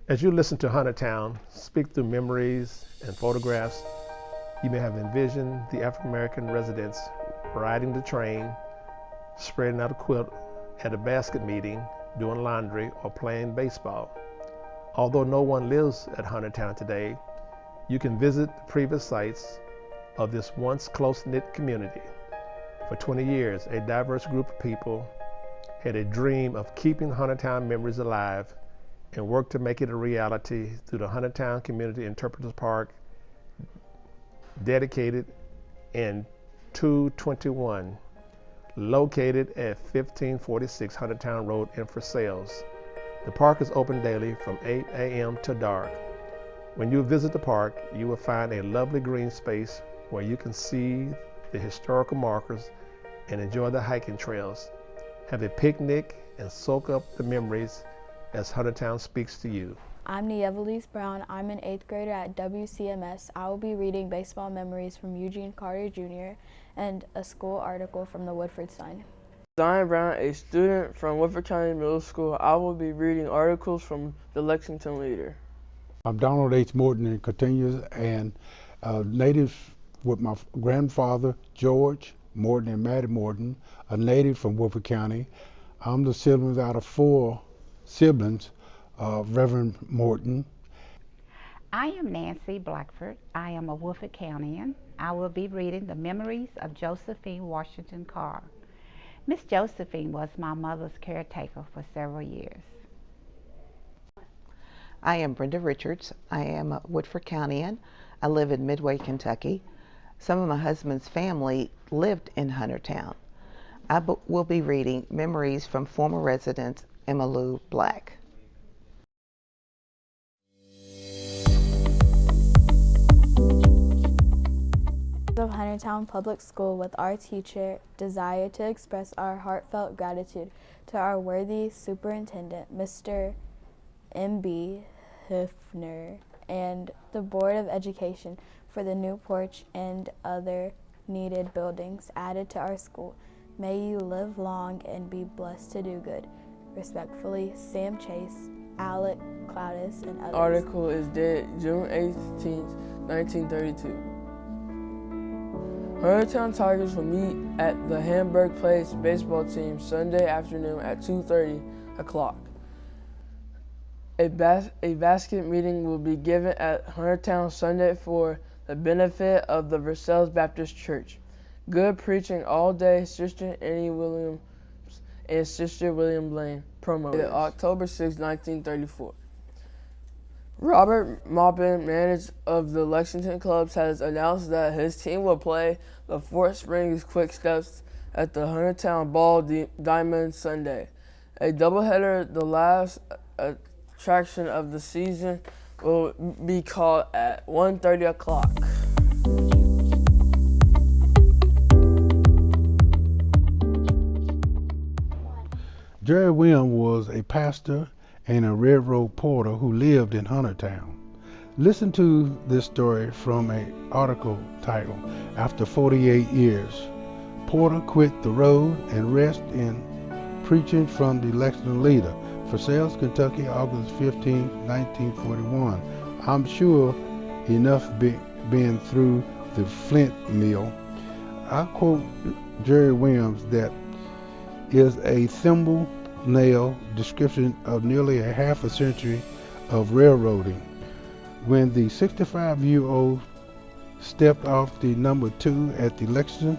As you listen to Huntertown speak through memories and photographs, you may have envisioned the African American residents riding the train, spreading out a quilt at a basket meeting, doing laundry, or playing baseball. Although no one lives at Huntertown today, you can visit the previous sites of this once close-knit community. For 20 years, a diverse group of people had a dream of keeping Huntertown memories alive and worked to make it a reality through the Huntertown Community Interpreters Park, dedicated in 221, located at 1546 Huntertown Road in Versailles. The park is open daily from 8 a.m. to dark. When you visit the park, you will find a lovely green space where you can see the historical markers and enjoy the hiking trails. Have a picnic and soak up the memories as Huntertown speaks to you. I'm Nievelise Brown. I'm an 8th grader at WCMS. I will be reading baseball memories from Eugene Carter Jr. and a school article from the Woodford Sun. Zion Brown, a student from Woodford County Middle School. I will be reading articles from the Lexington Leader. I'm Donald H. Morton in Continuous and native with my grandfather, George Morton and Mattie Morton, a native from Woodford County. I'm the siblings out of 4 siblings of Reverend Morton. I am Nancy Blackford. I am a Woodford Countyan. I will be reading the memories of Josephine Washington Carr. Miss Josephine was my mother's caretaker for several years. I am Brenda Richards. I am a Woodford Countyan. I live in Midway, Kentucky. Some of my husband's family lived in Huntertown. I will be reading memories from former resident Emma Lou Black. Of Huntertown Public School, with our teacher, desire to express our heartfelt gratitude to our worthy superintendent, Mr. M.B. Hüfner, and the Board of Education for the new porch and other needed buildings added to our school. May you live long and be blessed to do good. Respectfully, Sam Chase, Alec Cloudis, and others. Article is dated June 18th, 1932. Huntertown Tigers will meet at the Hamburg Place baseball team Sunday afternoon at 2:30 o'clock. A basket meeting will be given at Huntertown Sunday for the benefit of the Versailles Baptist Church. Good preaching all day, Sister Annie Williams and Sister William Blaine. Promo. October 6, 1934. Robert Maupin, manager of the Lexington Clubs, has announced that his team will play the Fort Springs Quick Steps at the Huntertown Ball Diamond Sunday. A doubleheader, the last attraction of the season, will be called at 1:30 o'clock. Jerry Williams was a pastor and a railroad porter who lived in Huntertown. Listen to this story from an article titled, After 48 Years, Porter Quit the Road and Rest in Preaching from the Lexington Leader, Versailles, Kentucky, August 15, 1941. I'm sure enough been through the Flint Mill. I quote Jerry Williams that is a thumbnail description of nearly a half a century of railroading. When the 65-year-old stepped off the number 2 at the Lexington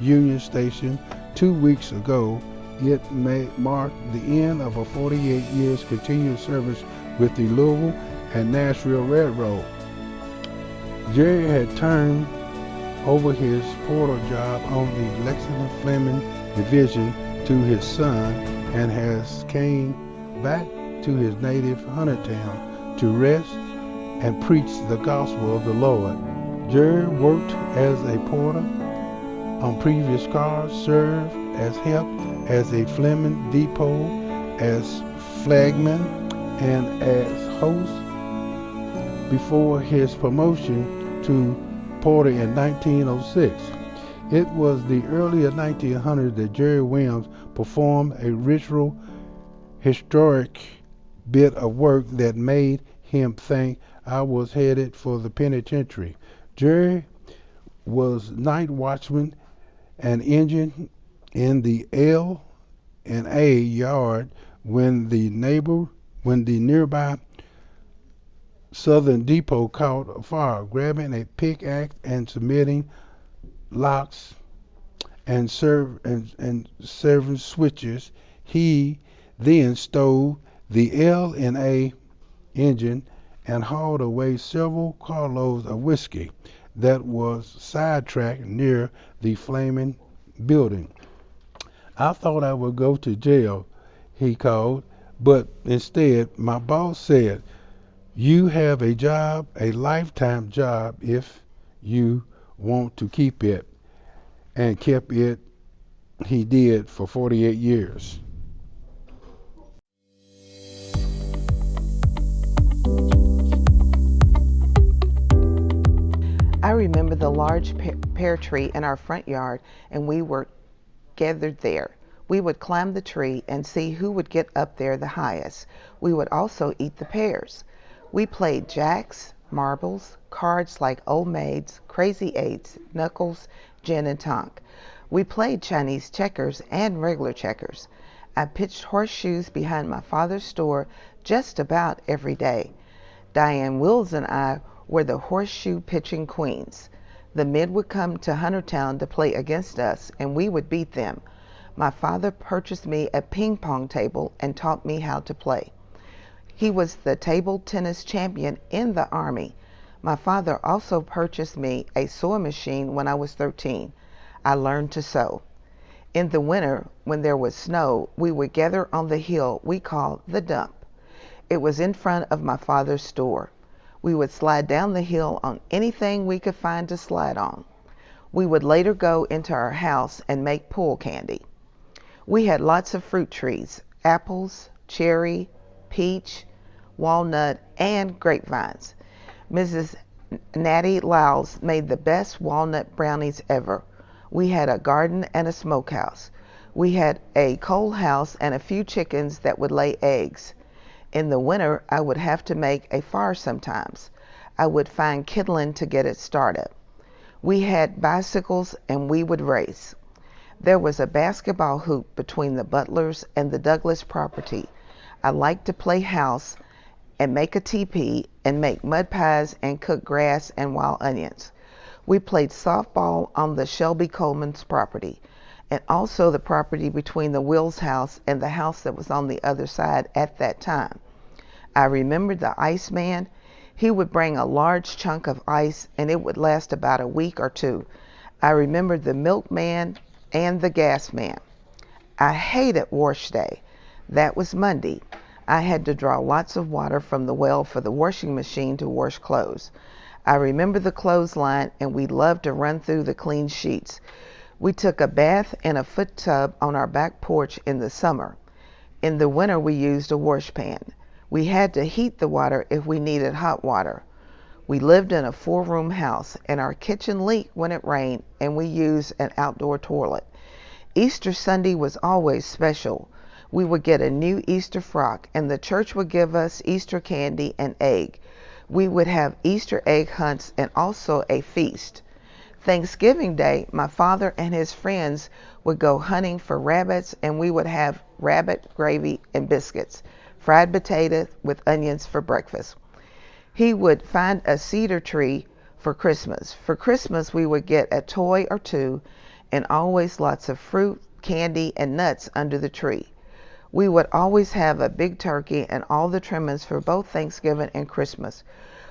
Union Station 2 weeks ago, it may mark the end of a 48 years continuous service with the Louisville and Nashville Railroad. Jerry had turned over his porter job on the Lexington Fleming Division to his son and has came back to his native Huntertown to rest and preach the gospel of the Lord. Jerry worked as a porter on previous cars, served as help as a Fleming depot, as flagman, and as host before his promotion to porter in 1906. It was the early 1900s that Jerry Williams performed a ritual historic bit of work that made him think I was headed for the penitentiary. Jerry was night watchman and engine in the L&A yard when the nearby Southern Depot caught fire. Grabbing a pickaxe and submitting locks and serving switches, he then stole the L&A engine and hauled away several carloads of whiskey that was sidetracked near the flaming building. I thought I would go to jail, he called, but instead my boss said, "You have a job, a lifetime job, if you want to keep it," and kept it. He did for 48 years. I remember the large pear tree in our front yard, and we were gathered there. We would climb the tree and see who would get up there the highest. We would also eat the pears. We played jacks, marbles, cards like old maids, crazy eights, knuckles, gin and tonk. We played Chinese checkers and regular checkers. I pitched horseshoes behind my father's store just about every day. Diane Wills and I were the horseshoe pitching queens. The men would come to Huntertown to play against us, and we would beat them. My father purchased me a ping pong table and taught me how to play. He was the table tennis champion in the Army. My father also purchased me a sewing machine when I was 13. I learned to sew. In the winter, when there was snow, we would gather on the hill we called the dump. It was in front of my father's store. We would slide down the hill on anything we could find to slide on. We would later go into our house and make pool candy. We had lots of fruit trees, apples, cherry, peach, walnut, and grapevines. Mrs. Natty Lyles made the best walnut brownies ever. We had a garden and a smokehouse. We had a coal house and a few chickens that would lay eggs. In the winter, I would have to make a fire sometimes. I would find kindling to get it started. We had bicycles and we would race. There was a basketball hoop between the Butlers and the Douglas property. I liked to play house and make a teepee and make mud pies and cook grass and wild onions. We played softball on the Shelby Coleman's property, and also the property between the Wills house and the house that was on the other side at that time. I remember the Iceman. He would bring a large chunk of ice and it would last about a week or two. I remember the milkman and the gas man. I hated wash day. That was Monday. I had to draw lots of water from the well for the washing machine to wash clothes. I remember the clothesline, and we loved to run through the clean sheets. We took a bath in a foot tub on our back porch in the summer. In the winter, we used a wash pan. We had to heat the water if we needed hot water. We lived in a 4-room house, and our kitchen leaked when it rained, and we used an outdoor toilet. Easter Sunday was always special. We would get a new Easter frock, and the church would give us Easter candy and egg. We would have Easter egg hunts and also a feast. Thanksgiving Day, my father and his friends would go hunting for rabbits, and we would have rabbit gravy and biscuits, fried potatoes with onions for breakfast. He would find a cedar tree for Christmas. For Christmas, we would get a toy or two and always lots of fruit, candy, and nuts under the tree. We would always have a big turkey and all the trimmings for both Thanksgiving and Christmas.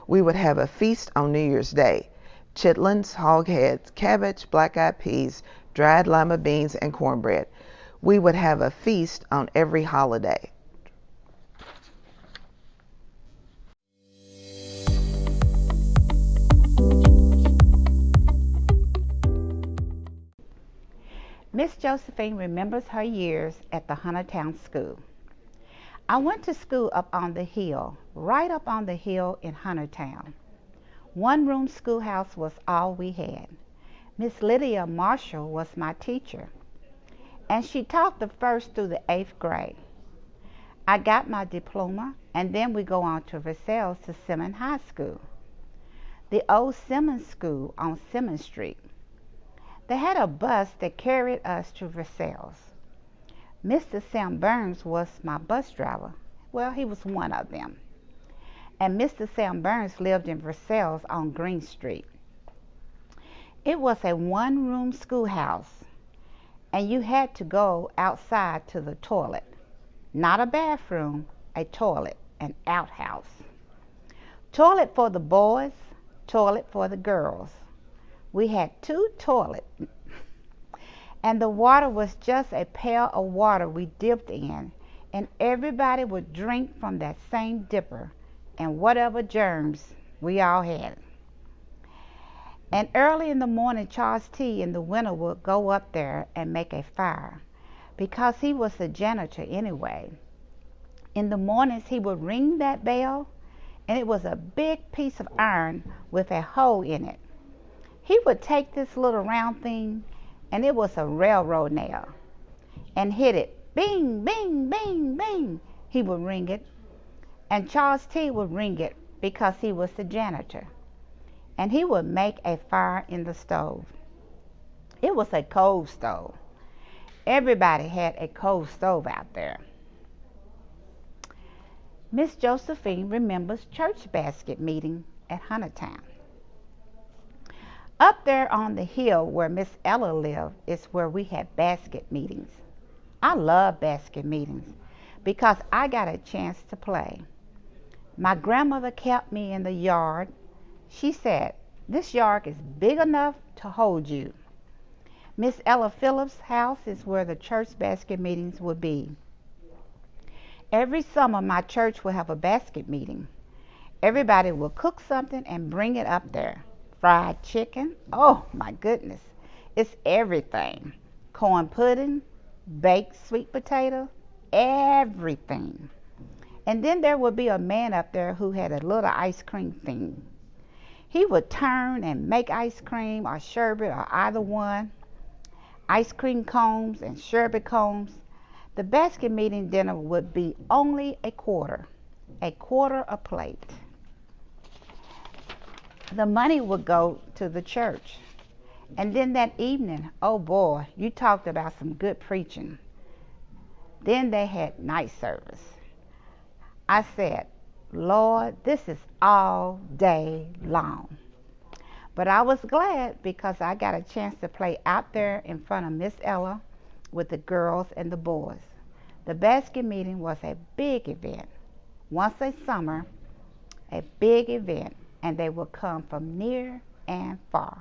We would have a feast on New Year's Day. Chitlins, hog heads, cabbage, black-eyed peas, dried lima beans, and cornbread. We would have a feast on every holiday. Miss Josephine remembers her years at the Huntertown School. I went to school up on the hill, right up on the hill in Huntertown. One-room schoolhouse was all we had. Miss Lydia Marshall was my teacher, and she taught the 1st through the 8th grade. I got my diploma, and then we go on to Versailles to Simmons High School, the old Simmons School on Simmons Street. They had a bus that carried us to Versailles. Mr. Sam Burns was my bus driver. Well, he was one of them. And Mr. Sam Burns lived in Versailles on Green Street. It was a one-room schoolhouse, and you had to go outside to the toilet. Not a bathroom, a toilet, an outhouse. Toilet for the boys, toilet for the girls. We had 2 toilets, and the water was just a pail of water we dipped in, and everybody would drink from that same dipper and whatever germs we all had. And early in the morning, Charles T. in the winter would go up there and make a fire, because he was the janitor anyway. In the mornings, he would ring that bell, and it was a big piece of iron with a hole in it. He would take this little round thing, and it was a railroad nail, and hit it. Bing, bing, bing, bing. He would ring it, and Charles T. would ring it because he was the janitor. And he would make a fire in the stove. It was a coal stove. Everybody had a coal stove out there. Miss Josephine remembers church basket meeting at Huntertown. Up there on the hill where Miss Ella lived is where we had basket meetings. I love basket meetings because I got a chance to play. My grandmother kept me in the yard. She said, "This yard is big enough to hold you." Miss Ella Phillips' house is where the church basket meetings would be. Every summer, my church would have a basket meeting. Everybody would cook something and bring it up there. Fried chicken, oh my goodness, it's everything. Corn pudding, baked sweet potato, everything. And then there would be a man up there who had a little ice cream thing. He would turn and make ice cream or sherbet or either one. Ice cream cones and sherbet cones. The basket meeting dinner would be only a quarter a plate. The money would go to the church. And then that evening, oh boy, you talked about some good preaching. Then they had night service. I said, "Lord, this is all day long." But I was glad because I got a chance to play out there in front of Miss Ella with the girls and the boys. The basket meeting was a big event. Once a summer, a big event, and they would come from near and far.